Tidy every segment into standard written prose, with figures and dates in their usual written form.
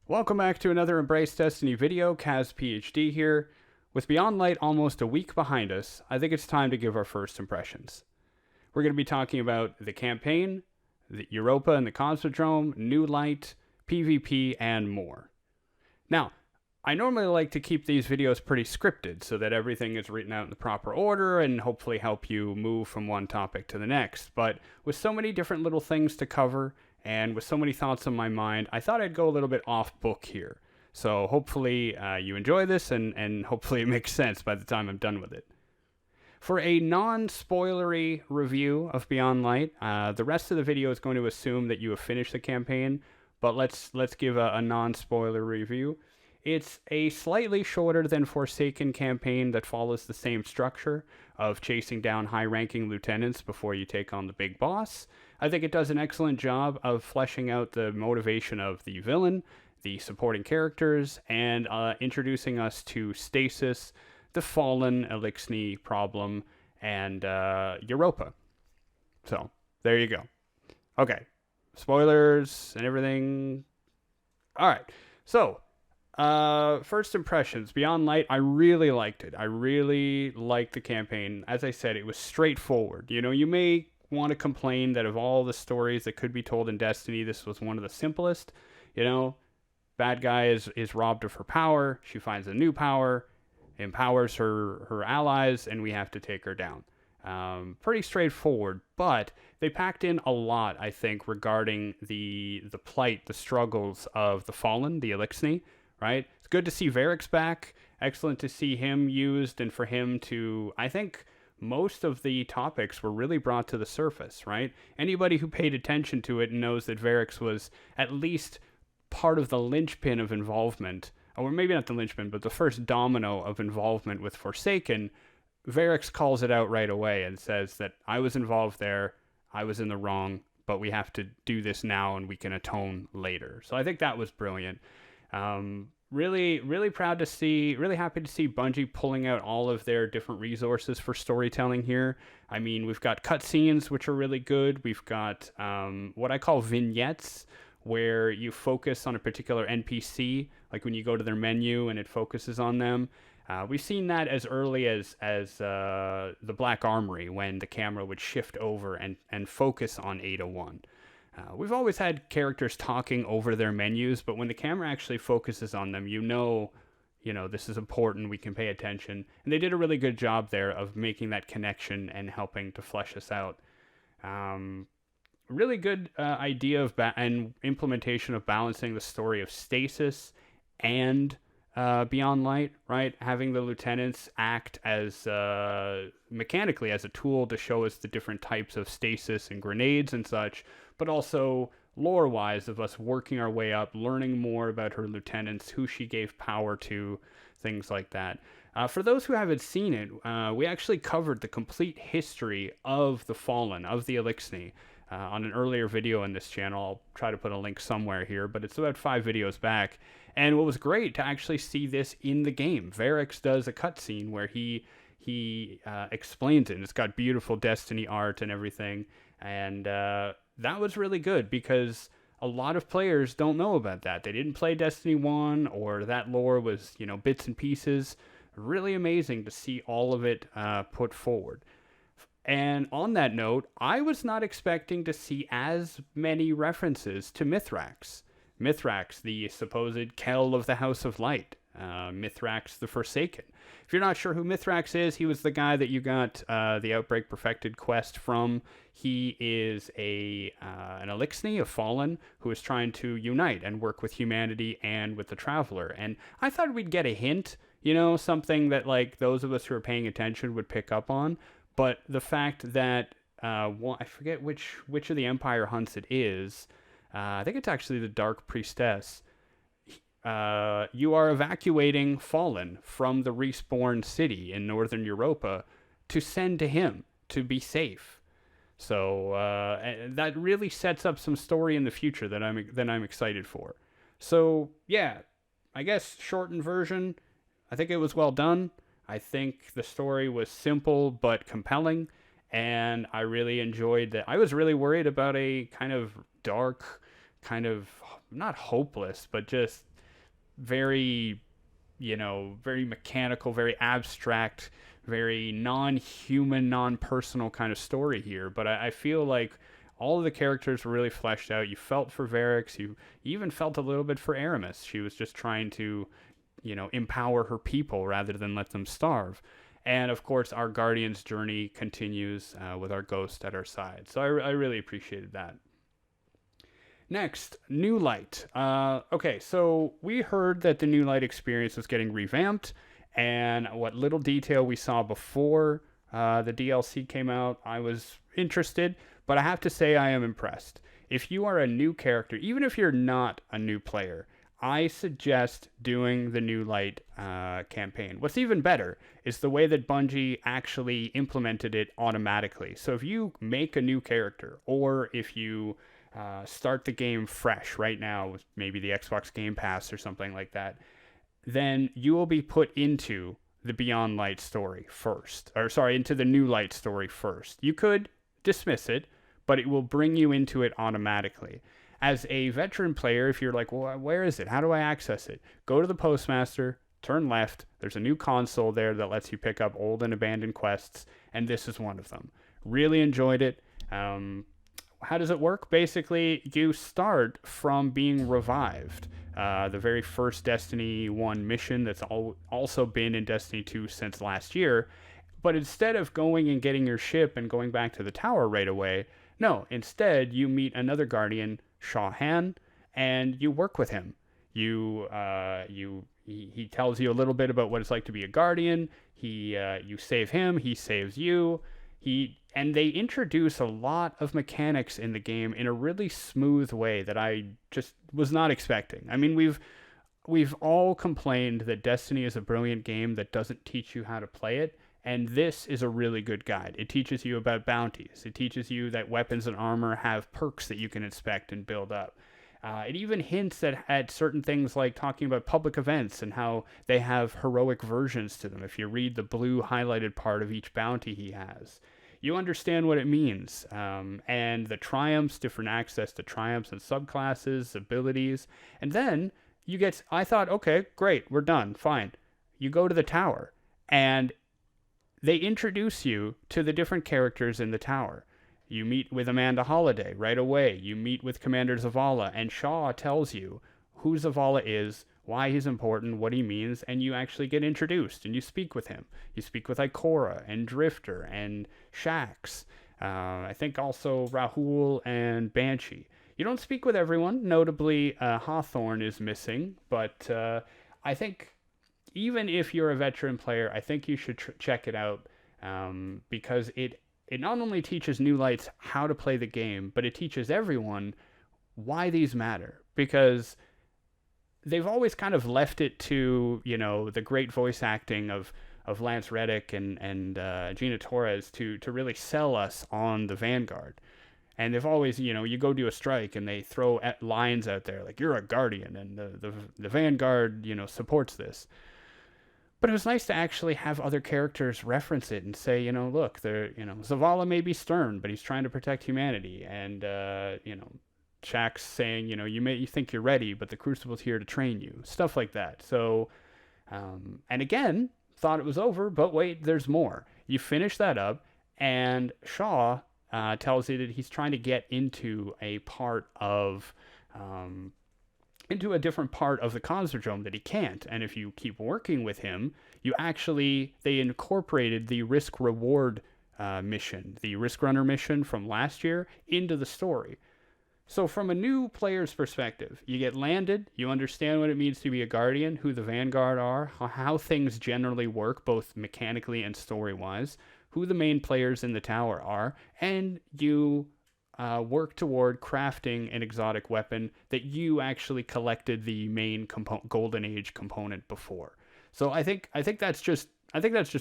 Welcome back to another Embrace Destiny video. Kaz PhD here. With Beyond Light almost a week behind us, I think it's time to give our first impressions. We're going to be talking about the campaign, the Europa and the Cosmodrome, New Light, PvP, and more. Now, I normally like to keep these videos pretty scripted so that everything is written out in the proper order and hopefully help you move from one topic to the next. But with so many different little things to cover and with so many thoughts on my mind, I thought I'd go a little bit off book here. So hopefully you enjoy this and hopefully it makes sense by the time I'm done with it. For a non-spoilery review of Beyond Light, the rest of the video is going to assume that you have finished the campaign, but let's give a non-spoiler review. It's a slightly shorter than Forsaken campaign that follows the same structure of chasing down high-ranking lieutenants before you take on the big boss. I think it does an excellent job of fleshing out the motivation of the villain, the supporting characters, and introducing us to Stasis, the Fallen, Elixni problem, and Europa. So, there you go. Okay, spoilers and everything. Alright, so first impressions. Beyond Light, I really liked it. I really liked the campaign. As I said, it was straightforward. You know, you may want to complain that of all the stories that could be told in Destiny, this was one of the simplest. You know, bad guy is robbed of her power. She finds a new power, empowers her allies, and we have to take her down. Pretty straightforward, but they packed in a lot, I think, regarding the plight, the struggles of the Fallen, the Elixni. Right? It's good to see Varric's back. Excellent to see him used and for him to, I think most of the topics were really brought to the surface, right? Anybody who paid attention to it knows that Varric's was at least part of the linchpin of involvement, or maybe not the linchpin, but the first domino of involvement with Forsaken. Varric's calls it out right away and says that I was involved there, I was in the wrong, but we have to do this now and we can atone later. So I think that was brilliant. Really proud to see, really happy to see Bungie pulling out all of their different resources for storytelling here. I mean, we've got cutscenes, which are really good. We've got what I call vignettes, where you focus on a particular NPC, like when you go to their menu and it focuses on them. We've seen that as early as the Black Armory, when the camera would shift over and focus on Ada 1. We've always had characters talking over their menus, but when the camera actually focuses on them, you know, this is important, we can pay attention. And they did a really good job there of making that connection and helping to flesh us out. Really good idea of and implementation of balancing the story of Stasis and Beyond Light, right? Having the lieutenants act as mechanically as a tool to show us the different types of stasis and grenades and such, but also lore-wise of us working our way up, learning more about her lieutenants, who she gave power to, things like that. For those who haven't seen it, we actually covered the complete history of the Fallen, of the Elixni, on an earlier video in this channel. I'll try to put a link somewhere here, but it's about 5 videos back. And what was great to actually see this in the game. Varric's does a cutscene where he explains it. And it's got beautiful Destiny art and everything. And that was really good because a lot of players don't know about that. They didn't play Destiny 1, or that lore was, bits and pieces. Really amazing to see all of it put forward. And on that note, I was not expecting to see as many references to Mithrax. Mithrax, the supposed Kell of the House of Light. Mithrax the Forsaken. If you're not sure who Mithrax is, he was the guy that you got the Outbreak Perfected quest from. He is an Elixni, a Fallen, who is trying to unite and work with humanity and with the Traveler. And I thought we'd get a hint, something that like those of us who are paying attention would pick up on. But the fact that, I forget which of the Empire hunts it is. I think it's actually the Dark Priestess. You are evacuating Fallen from the Respawn city in northern Europa to send to him to be safe. So that really sets up some story in the future that I'm excited for. So yeah, I guess shortened version. I think it was well done. I think the story was simple but compelling, and I really enjoyed that. I was really worried about a kind of dark, kind of not hopeless, but just very, very mechanical, very abstract, very non-human, non-personal kind of story here. But I feel like all of the characters were really fleshed out. You felt for Varix. You even felt a little bit for Aramis. She was just trying to, empower her people rather than let them starve. And of course, our Guardian's journey continues with our ghost at our side. So I really appreciated that. Next, New Light. Okay, so we heard that the New Light experience was getting revamped, and what little detail we saw before the DLC came out, I was interested, but I have to say I am impressed. If you are a new character, even if you're not a new player, I suggest doing the New Light campaign. What's even better is the way that Bungie actually implemented it automatically. So if you make a new character, or if you start the game fresh right now with maybe the Xbox Game Pass or something like that, then you will be put into the Beyond Light story first. Or sorry, into the New Light story first. You could dismiss it, but it will bring you into it automatically. As a veteran player, if you're like, well, where is it? How do I access it? Go to the Postmaster, turn left. There's a new console there that lets you pick up old and abandoned quests, and this is one of them. Really enjoyed it. How does it work? Basically, you start from being revived. The very first Destiny 1 mission that's also been in Destiny 2 since last year. But instead of going and getting your ship and going back to the tower right away, no, instead you meet another Guardian, Shaw Han, and you work with him. He tells you a little bit about what it's like to be a Guardian. You save him, he saves you. And they introduce a lot of mechanics in the game in a really smooth way that I just was not expecting. I mean, we've all complained that Destiny is a brilliant game that doesn't teach you how to play it, and this is a really good guide. It teaches you about bounties. It teaches you that weapons and armor have perks that you can inspect and build up. It even hints at certain things like talking about public events and how they have heroic versions to them. If you read the blue highlighted part of each bounty he has, you understand what it means. And the triumphs, different access to triumphs and subclasses, abilities. And then I thought, okay, great, we're done, fine. You go to the tower, and they introduce you to the different characters in the tower. You meet with Amanda Holliday right away. You meet with Commander Zavala, and Shaw tells you who Zavala is, why he's important, what he means, and you actually get introduced, and you speak with him. You speak with Ikora and Drifter and Shax. I think also Rahul and Banshee. You don't speak with everyone. Notably, Hawthorne is missing, but I think even if you're a veteran player, I think you should check it out because it not only teaches New Lights how to play the game, but it teaches everyone why these matter. Because they've always kind of left it to, the great voice acting of Lance Reddick and Gina Torres to really sell us on the Vanguard. And they've always, you go do a strike and they throw lines out there like, you're a Guardian and the Vanguard, supports this. But it was nice to actually have other characters reference it and say, look, Zavala may be stern, but he's trying to protect humanity. And, Shax's saying, you think you're ready, but the Crucible's here to train you. Stuff like that. So, and again, thought it was over, but wait, there's more. You finish that up, and Shaw tells you that he's trying to get into a part of... into a different part of the Cosmodrome that he can't. And if you keep working with him, they incorporated the risk-reward mission, the Risk Runner mission from last year, into the story. So from a new player's perspective, you get landed, you understand what it means to be a Guardian, who the Vanguard are, how things generally work, both mechanically and story-wise, who the main players in the tower are, and you work toward crafting an exotic weapon that you actually collected the main Golden Age component before. So I think that's just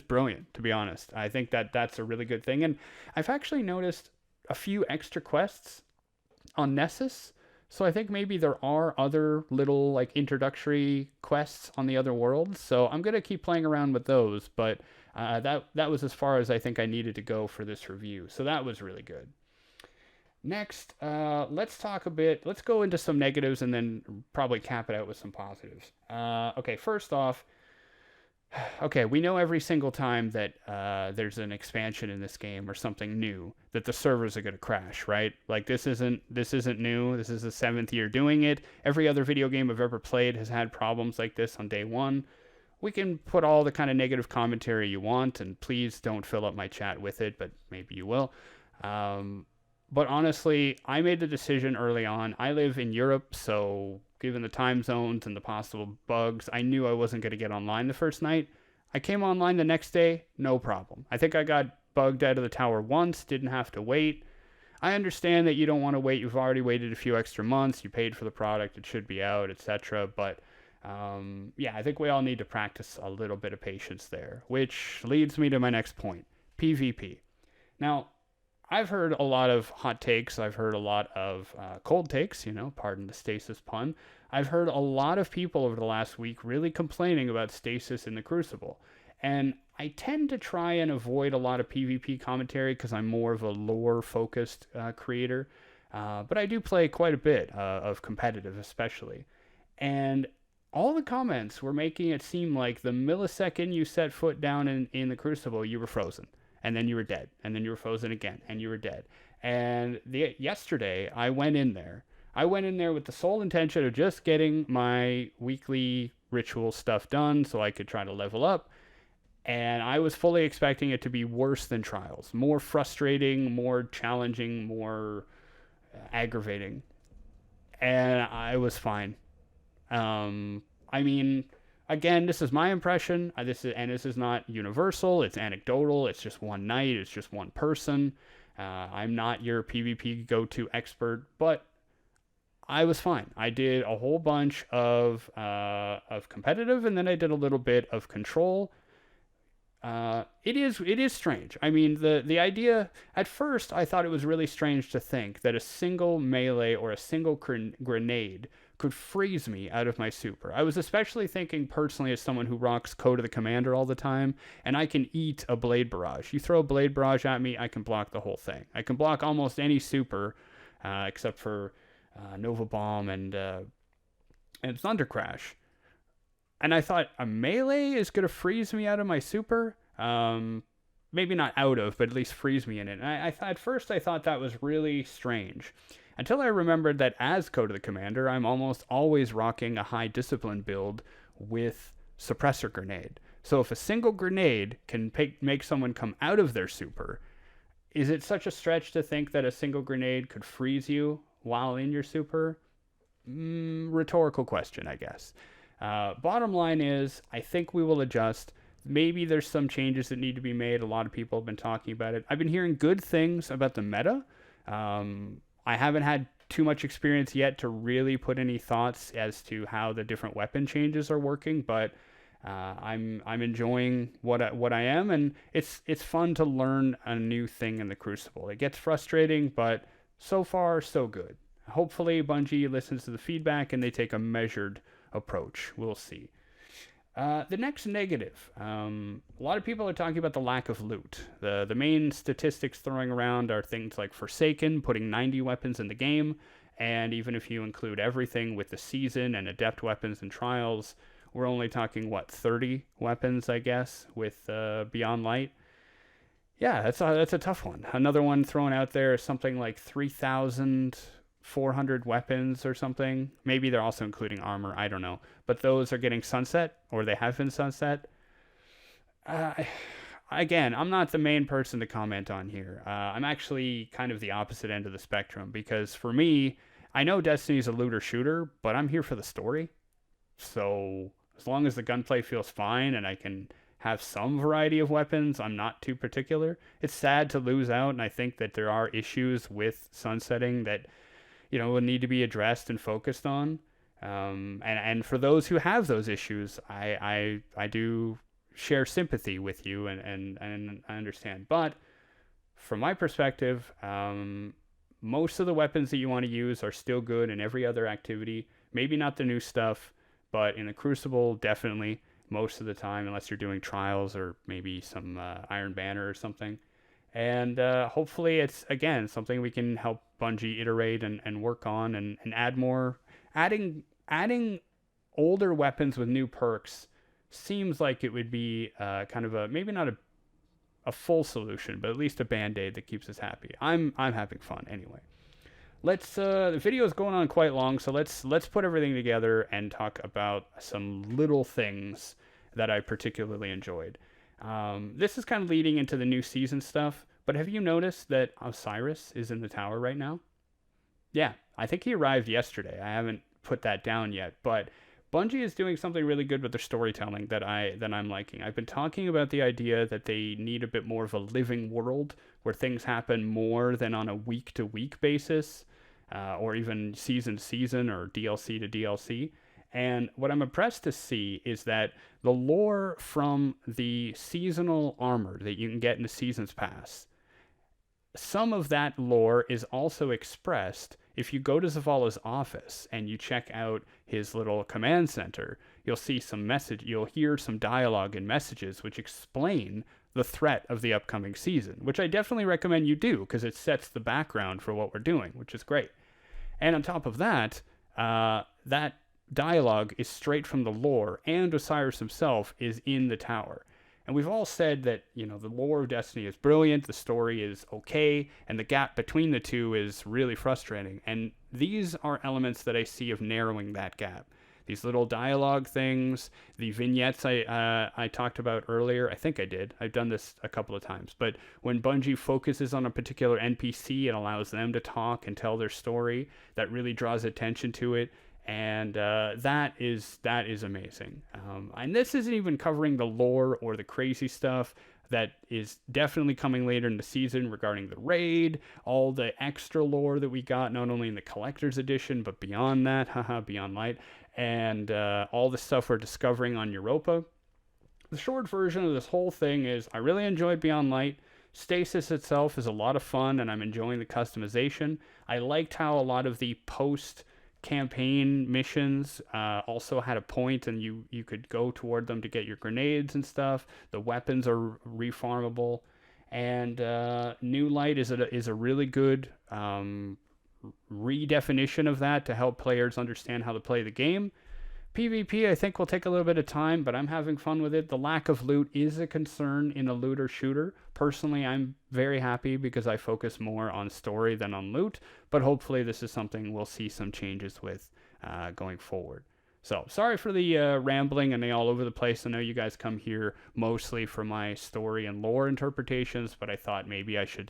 brilliant, to be honest. I think that's a really good thing, and I've actually noticed a few extra quests on Nessus. So I think maybe there are other little introductory quests on the other worlds. So I'm gonna keep playing around with those, but that was as far as I think I needed to go for this review. So that was really good. Next, let's talk a bit. Let's go into some negatives and then probably cap it out with some positives. Okay, first off, okay, we know every single time that there's an expansion in this game or something new that the servers are going to crash, right? Like this isn't new. This is the seventh year doing it. Every other video game I've ever played has had problems like this on day one. We can put all the kind of negative commentary you want, and please don't fill up my chat with it, but maybe you will. Um, but honestly, I made the decision early on. I live in Europe, so given the time zones and the possible bugs, I knew I wasn't going to get online the first night. I came online the next day, no problem. I think I got bugged out of the tower once, didn't have to wait. I understand that you don't want to wait. You've already waited a few extra months. You paid for the product. It should be out, etc. But yeah, I think we all need to practice a little bit of patience there, which leads me to my next point, PvP. Now, I've heard a lot of hot takes. I've heard a lot of cold takes, pardon the stasis pun. I've heard a lot of people over the last week really complaining about stasis in the Crucible. And I tend to try and avoid a lot of PvP commentary because I'm more of a lore-focused creator. But I do play quite a bit of competitive, especially. And all the comments were making it seem like the millisecond you set foot down in the Crucible, you were frozen. And then you were dead. And then you were frozen again. And you were dead. And yesterday, I went in there. I went in there with the sole intention of just getting my weekly ritual stuff done so I could try to level up. And I was fully expecting it to be worse than Trials. More frustrating, more challenging, more aggravating. And I was fine. I mean, again, this is my impression. This is not universal. It's anecdotal. It's just one night. It's just one person. I'm not your PvP go-to expert, but I was fine. I did a whole bunch of competitive, and then I did a little bit of control. It is strange. I mean, the idea at first I thought it was really strange to think that a single melee or a single grenade could freeze me out of my super. I was especially thinking personally as someone who rocks Code of the Commander all the time, and I can eat a Blade Barrage. You throw a Blade Barrage at me, I can block the whole thing. I can block almost any super, except for Nova Bomb and Thunder Crash. And I thought, a melee is going to freeze me out of my super? Maybe not out of, but at least freeze me in it. And at first I thought that was really strange. Until I remembered that as Code of the Commander, I'm almost always rocking a high discipline build with Suppressor Grenade. So if a single grenade can make someone come out of their super, is it such a stretch to think that a single grenade could freeze you while in your super? Rhetorical question, I guess. Bottom line is, I think we will adjust. Maybe there's some changes that need to be made. A lot of people have been talking about it. I've been hearing good things about the meta. I haven't had too much experience yet to really put any thoughts as to how the different weapon changes are working, but I'm enjoying what I am, and it's fun to learn a new thing in the Crucible. It gets frustrating, but so far so good. Hopefully Bungie listens to the feedback and they take a measured approach. We'll see. The next negative. A lot of people are talking about the lack of loot. The main statistics throwing around are things like Forsaken putting 90 weapons in the game, and even if you include everything with the season and adept weapons and trials, we're only talking, 30 weapons, I guess, with Beyond Light. Yeah, that's a tough one. Another one thrown out there is something like 3,400 weapons or something. Maybe they're also including armor. I don't know. But those are getting sunset, or they have been sunset. Again, I'm not the main person to comment on here. I'm actually kind of the opposite end of the spectrum, because for me, I know Destiny's a looter shooter, but I'm here for the story. So as long as the gunplay feels fine and I can have some variety of weapons, I'm not too particular. It's sad to lose out, and I think that there are issues with sunsetting that will need to be addressed and focused on. And for those who have those issues, I do share sympathy with you and I understand. But from my perspective, most of the weapons that you want to use are still good in every other activity. Maybe not the new stuff, but in the Crucible, definitely most of the time, unless you're doing trials or maybe some Iron Banner or something. And hopefully it's, again, something we can help Bungie iterate and work on and add more. Adding older weapons with new perks seems like it would be kind of a, maybe not a full solution, but at least a band-aid that keeps us happy. I'm having fun anyway. Let's the video is going on quite long, so let's put everything together and talk about some little things that I particularly enjoyed. This is kind of leading into the new season stuff, but have you noticed that Osiris is in the tower right now? Yeah, I think he arrived yesterday. I haven't put that down yet, but Bungie is doing something really good with their storytelling that I'm liking. I've been talking about the idea that they need a bit more of a living world where things happen more than on a week to week basis, or even season to season or DLC to DLC. And what I'm impressed to see is that the lore from the seasonal armor that you can get in the Seasons Pass, some of that lore is also expressed if you go to Zavala's office and you check out his little command center. You'll see you'll hear some dialogue and messages which explain the threat of the upcoming season, which I definitely recommend you do because it sets the background for what we're doing, which is great. And on top of that, that dialogue is straight from the lore, and Osiris himself is in the tower. And we've all said that, the lore of Destiny is brilliant, the story is okay, and the gap between the two is really frustrating. And these are elements that I see of narrowing that gap. These little dialogue things, the vignettes I talked about earlier. I think I did. I've done this a couple of times. But when Bungie focuses on a particular NPC and allows them to talk and tell their story, that really draws attention to it. And that is amazing. And this isn't even covering the lore or the crazy stuff that is definitely coming later in the season regarding the raid, all the extra lore that we got, not only in the collector's edition, but beyond that, Beyond Light, and all the stuff we're discovering on Europa. The short version of this whole thing is I really enjoyed Beyond Light. Stasis itself is a lot of fun, and I'm enjoying the customization. I liked how a lot of the post-campaign missions also had a point, and you could go toward them to get your grenades and stuff. The weapons are refarmable, and New Light is a really good redefinition of that to help players understand how to play the game. PvP, I think, will take a little bit of time, but I'm having fun with it. The lack of loot is a concern in a looter shooter. Personally, I'm very happy because I focus more on story than on loot, but hopefully this is something we'll see some changes with going forward. So, sorry for the rambling and the all over the place. I know you guys come here mostly for my story and lore interpretations, but I thought maybe I should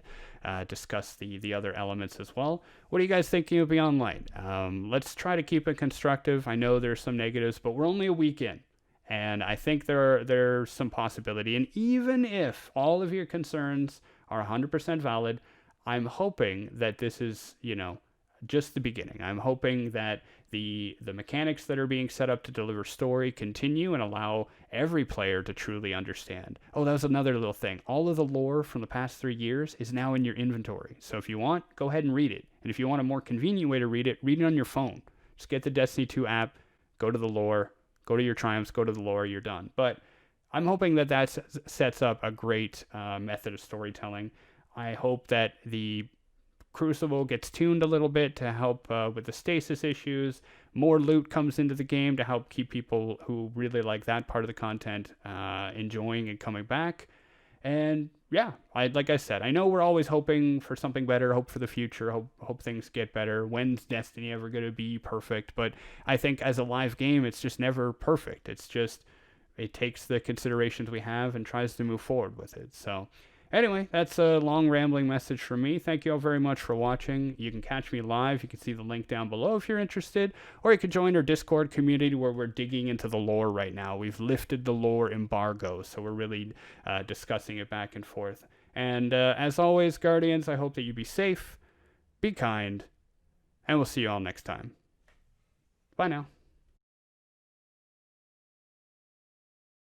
discuss the other elements as well. What are you guys thinking of Beyond Light? Let's try to keep it constructive. I know there's some negatives, but we're only a week in, and I think there's some possibility. And even if all of your concerns are 100% valid, I'm hoping that this is, just the beginning. I'm hoping that the mechanics that are being set up to deliver story continue and allow every player to truly understand. Oh, that was another little thing. All of the lore from the past 3 years is now in your inventory. So if you want, go ahead and read it. And if you want a more convenient way to read it on your phone. Just get the Destiny 2 app, go to the lore, go to your triumphs, go to the lore, you're done. But I'm hoping that sets up a great method of storytelling. I hope that the Crucible gets tuned a little bit to help with the stasis issues. More loot comes into the game to help keep people who really like that part of the content enjoying and coming back. And yeah, like I said, I know we're always hoping for something better, hope for the future, hope things get better. When's Destiny ever going to be perfect? But I think as a live game, it's just never perfect. It takes the considerations we have and tries to move forward with it. So anyway, that's a long rambling message from me. Thank you all very much for watching. You can catch me live. You can see the link down below if you're interested. Or you can join our Discord community where we're digging into the lore right now. We've lifted the lore embargo, so we're really discussing it back and forth. And as always, Guardians, I hope that you be safe, be kind, and we'll see you all next time. Bye now.